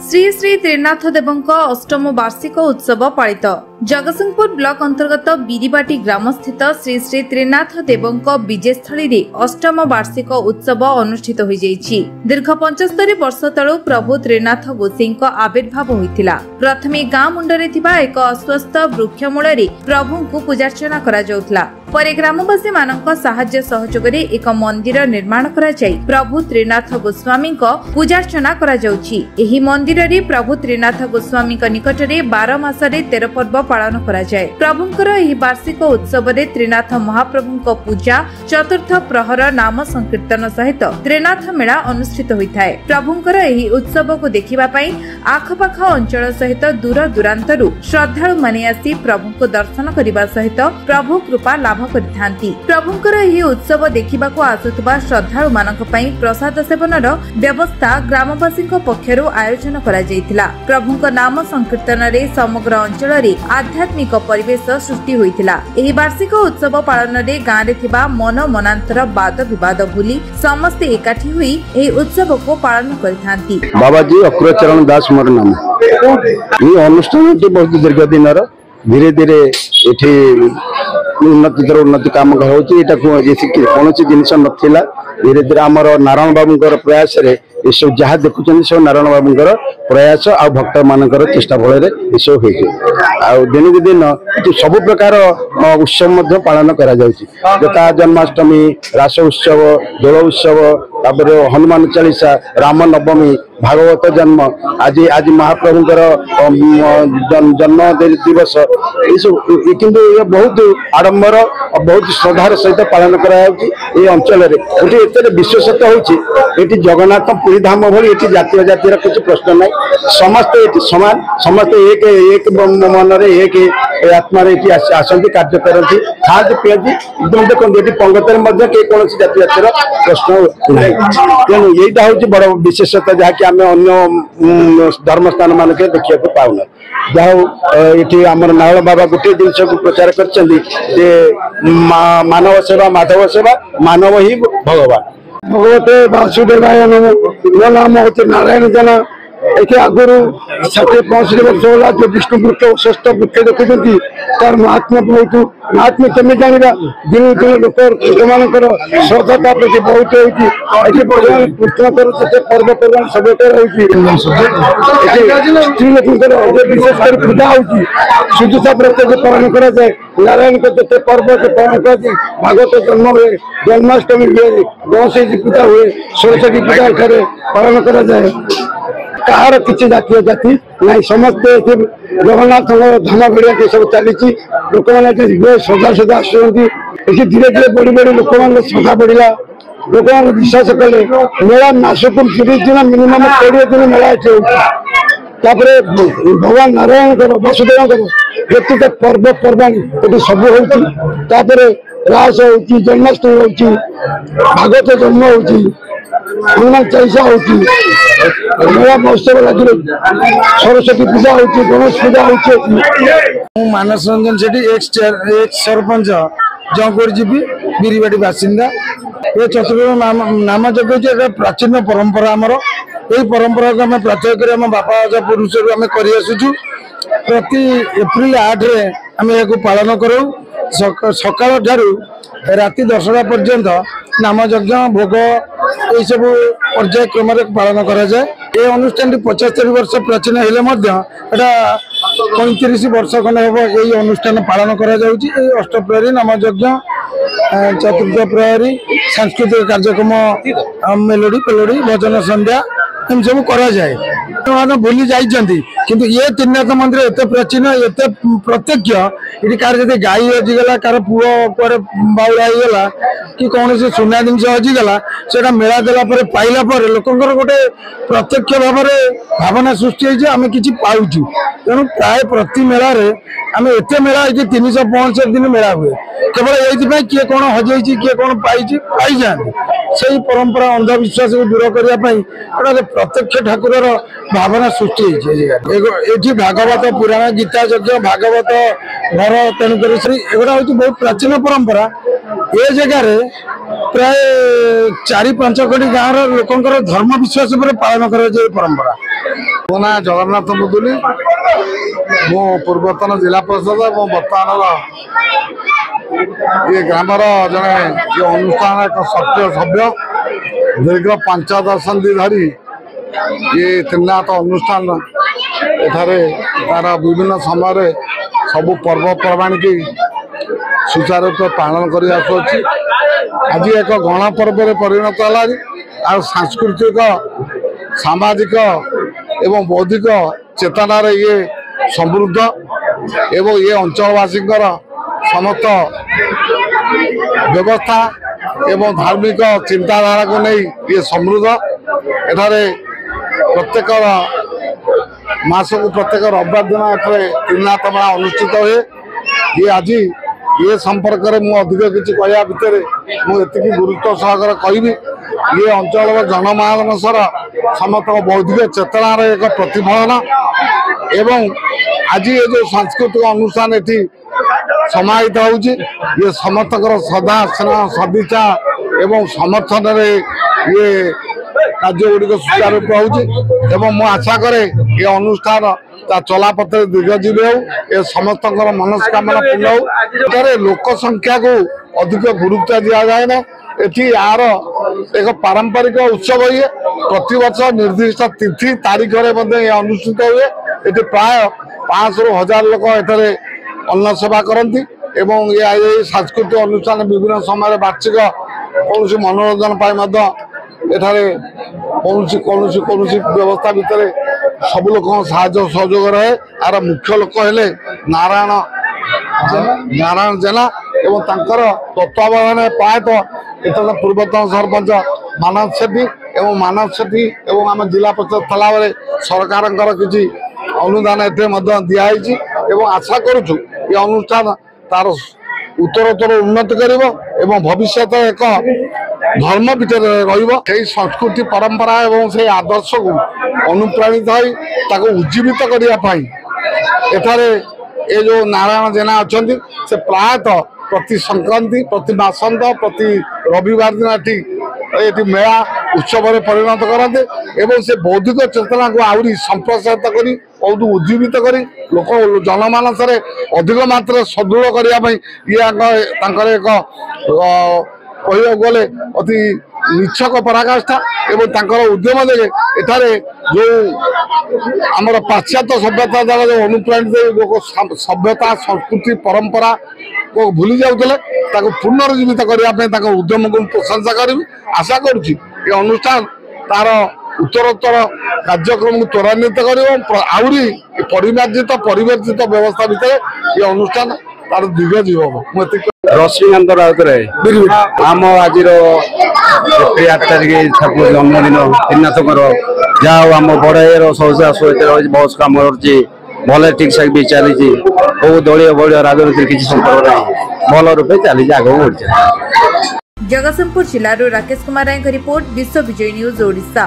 श्री श्री त्रिनाथ देवଙ୍କ अष्टम वार्षिक उत्सव पालित। जगतसिंहपुर ब्लॉक अंतर्गत बिरीबाटी ग्राम स्थित श्री श्री त्रिनाथ देवଙ୍କ विजयस्थली रे अष्टम वार्षिक उत्सव अनुष्ठित होई जाईछि। दीर्घ 75 वर्ष तळु प्रभु त्रिनाथ गोसाईଙ୍କ आविर्भाव होइतिला। प्रथमे गाँ मुंडरे थिबा एक अस्वस्थ वृक्ष मूलरे प्रभुଙ୍କୁ पूजार्चना करा जाउतला। परे ग्रामवासी मानक साहाय्य सहयोग रे एक मंदिर निर्माण करा जाई प्रभु त्रिनाथ गोस्वामीଙ୍କ पूजार्चना करा जाउछि। एही मंदिर रे प्रभु त्रिनाथ गोस्वामीଙ୍କ निकटरे 12 मासरे 13 पर्व पालन करा जाय। प्रभुଙ୍କର एही वार्षिक उत्सव रे त्रिनाथ महाप्रभुଙ୍କ पूजा चतुर्थ प्रहर नाम संकीर्तन सहित त्रिनाथ मेला अनुष्ठित होइथाय। प्रभुଙ୍କର एही उत्सव को देखिबा पई आखपाख अंचल सहित दूर दूरांतरु श्रद्धालु माने आसी प्रभुको दर्शन करिबा सहित प्रभु कृपा लाभ करिथांती। प्रभुଙ୍କର एही उत्सव देखिबाको आसुतबा श्रद्धालु मानक पई प्रसाद सेवनर व्यवस्था ग्रामवासीଙ୍କ पक्षरु आयोजन करा जायतिला। प्रभुଙ୍କ नाम संकीर्तन रे समग्र अंचल रे आध्यात्मिक परिवेश सृष्टि होइतिला। एही वार्षिक उत्सव पालन रे गाँ रे थिबा मन मनांतर वाद विवाद भूली समस्त एकाठी होई एही उत्सव को पालन करिथांती। बाबाजी अक्रोचरण दास मोर नाम। ये अनुष्ठान बहुत दीर्घ दिन धीरे धीरे एठी उन्नति काम होता कौन जिनस नाला। धीरे धीरे आमर नारायण बाबू प्रयास ये सब जहाँ देखुं सब नारायण बाबू प्रयास आ भक्त मान चेष्टा फल सब हो दिन दिन सब प्रकार उत्सव पालन कर जन्माष्टमी रास उत्सव दोल उत्सव हनुमान चालीसा राम नवमी भागवत जन्म आज आज महाप्रभुंर जन्म दिवस किंतु ये बहुत आडंबर बहुत श्रद्धार सहित पालन कर अंचल गोटे विशेषता हूँ जगन्नाथ पुरी धाम भली जातीय जातिर कुछ प्रश्न ना समस्ते समान समस्ते एक मन एक आत्मा आसती कार्य करती खाती पीती एकदम देखते पंगत कौन जाति जातिर प्रश्न ना तेणु यहीटा हूँ बड़ विशेषता जहाँकि आम अन्य धर्मस्थान मान देखा पाऊना। जहाँ ये आमर नारायण बाबा गोटे जिनस को प्रचार कर मानव सेवा माधव सेवा मानव ही भगवान। भगवते वासुदेवाय नमः। मो नाम हूँ नारायण जना। ये आगुरी 60-65 वर्ष होला जो विष्णु वृक्ष श्रेष्ठ वृक्ष देखुंत तार महात्मा बहुत महात्मा केमी जाना दिन दिन लोक मानकर श्रद्धा प्रति बहुत होती पर्वपर्वाणी सब स्त्री लोक विशेषकर पूजा होती शुद्धता व्रत जो पालन कराए नारायण को जिते पर्व जो पालन कराए भागवत जन्म हुए जन्माष्टमी हुए गणेश जी पूजा हुए सरस्वती पूजा एठारे पालन कराए। कहार किसी जातीय जाति ना समस्ते जगन्नाथ धाम भेड़िया सब चली लोक मैंने श्रद्धा श्रद्धा आसुँच धीरे धीरे बढ़ी बढ़ी लोक मान श्रद्धा बढ़ला लोक मैंने विश्वास कले मेला मासक 30 दिन मिनिमम 20 दिन मेला ये भगवान नारायण वसुदेव व्यक्तिगत पर्व पर्वाणी ये सब हो रास हो जन्माष्टमी हो भागवत जन्म हो हनुमान चालीसा होती मेला महोत्सव लगे सरस्वती पूजा होती गणेश पूजा होती। मानस रंजन सेठी एक सरपंच जौपुर जीवी बिरीबाटी बासिंदा ये चतुर्थ नाम यज्ञ प्राचीन परंपरा आमर यही परंपरा को आम प्रत्यय कर बापा पुरुष आम कर प्रति एप्रिल 8 रे आम या पालन करूँ सकाल ठारू राति 10टा पर्यंत नाम यज्ञ भोग ये सब पर्याय क्रम पालन कराए। ये अनुष्ठान 75 वर्ष प्राचीन हेले 35 वर्ष खंड हम यही अनुष्ठान पालन अष्टप्रहरी नाम यज्ञ चतुर्थ प्रहरी सांस्कृतिक कार्यक्रम मेलोडी पेलोडी भजन संध्या एम सब कराए। भूली जाइए किंतु ये त्रिनाथ मंदिर एत प्राचीन एत प्रत्यक्ष ये कार जब गाई हजिगला कार पुओ पर बाउला होगा कि कौन से सुना जिन हजिगला से मेला देला पाइला लोकंर गोटे प्रत्यक्ष भाव में भावना सृष्टि आम कि पाचु तेणु प्राय प्रति मेला आम एत मेला 365 दिन मेला हुए केवल ये किए कौन हजाई किए कौन पाई जाती से परंपरा अंधविश्वास को दूर करने प्रत्यक्ष ठाकुर भावना सृष्टि ये भागवत पुराण गीता यज्ञ भागवत घर तेणुक एगुड़ा हूँ बहुत प्राचीन परंपरा ये जगार प्राय 4-5 कोटी गाँव लोकंर धर्म विश्वास पर पालन कर परंपरा। ମୋ ନାଁ ଜଗନ୍ନାଥ ମୁଦୁଲି। ମୁଁ ପୂର୍ବତନ ଜିଲ୍ଲା ପରିଷଦ ଏବଂ ବର୍ତ୍ତମାନର ये ग्रामर जड़े ये अनुष्ठान एक सक्रिय सभ्य दीर्घ 5 दशंधि धरी ये त्रिनाथ अनुष्ठान एठारे तार विभिन्न समय सबु पर्वपर्वाणी की सुचारू रूप पालन कर आज एक गणपर्व परिणत है आ सांस्कृतिक सामाजिक एवं बौद्धिक चेतनार ये समृद्ध एवं ये अंचलवासी समस्त व्यवस्था एवं धार्मिक चिंताधारा को नहीं ये समृद्ध एठारे प्रत्येक मास को प्रत्येक रविवार दिन त्रिनाथ मेला अनुष्ठित हुए। ये आज ये संपर्क में मुझे अधिक किसी कहवा भितर मुझे गुरुत्व सहकार कहि ये अंचल जनमानसर समस्त बौद्धिक चेतनार एक प्रतिफलन एवं आज ये जो सांस्कृतिक अनुष्ठान ये समाहित होउची ये समस्त श्रद्धा स्नेह सदिच्छा एवं समर्थन ये कार्य गुड़िक सुचारू रूप हो आशा करे ये अनुष्ठान चलापथ दीर्घजीवी हो ये समस्त मनस्कामना पूर्ण हो। लोक संख्या को अधिक गुरुत्व दि जाए ना एटी यार एक पारंपरिक उत्सव ये प्रति वर्ष निर्दिष्ट तिथि तारीख में अनुष्ठित हुए। ये प्राय 500 ରୁ 1000 लोक एठारे अन्न सेवा करती एवं ये सांस्कृतिक अनुष्ठान विभिन्न समय वार्षिक कौन मनोरंजन एठारे कौन व्यवस्था भितर सब लोक सहयोग रहे। यार मुख्य लोक हेले नारायण जेना एवं तांकर तत्वावधान प्रायतः इतना पूर्वतन सरपंच मानव सेठी एवं आम जिला परिषद थला बेले सरकार किसी अनुदान दिखाई एवं आशा करुचु ये अनुष्ठान तार उत्तरोत्तर उन्नति करिवो एवं भविष्य एक धर्म भितर रही संस्कृति परंपरा एवं से आदर्श को अनुप्राणित हो उज्जीवित करने एठारे ये जो नारायण जेना अच्छा से प्रायतः प्रति संक्रांति प्रति मासंत प्रति रविवार दिन ये मेला उत्सव परिणत करते एवं से बौद्धिक चेतना को आहरी संप्रसारित कर बहुत उज्जीवित कर लोक जनमानस अधिक मात्रा सदृढ़ करने ये एक कह गले अति निच्छक पराकाष्ठा एवं तांकर उद्यम देखे एठारे जो आमर पाश्चात्य सभ्यता द्वारा जो अनुप्राणित लोक सभ्यता संस्कृति परंपरा को भूली जाऊले पुनर्जीवित करने उद्यम को प्रशंसा करी आशा करुच्ची ये अनुष्ठान तार उत्तरोत्तर कार्यक्रम को त्वरान्वित कर परिमार्जित परिवर्तित व्यवस्था भितर ये अनुष्ठान तार दीर्घजीव हम। रश्मिकांत राउतराय आम आज 8 तारिख ठाकुर जन्मदिन त्रिनाथकर जहाँ आम बड़ाईर सहजा बहुत कम कर भल ठीक ठाक भी चली बहुत दलीय बड़िया राजनीति किसी संपर्क नहीं भल रूपे चली आगे बढ़। जगतसिंहपुर जिल्लार राकेश कुमार राय रिपोर्ट विश्व विजय न्यूज ओडिशा।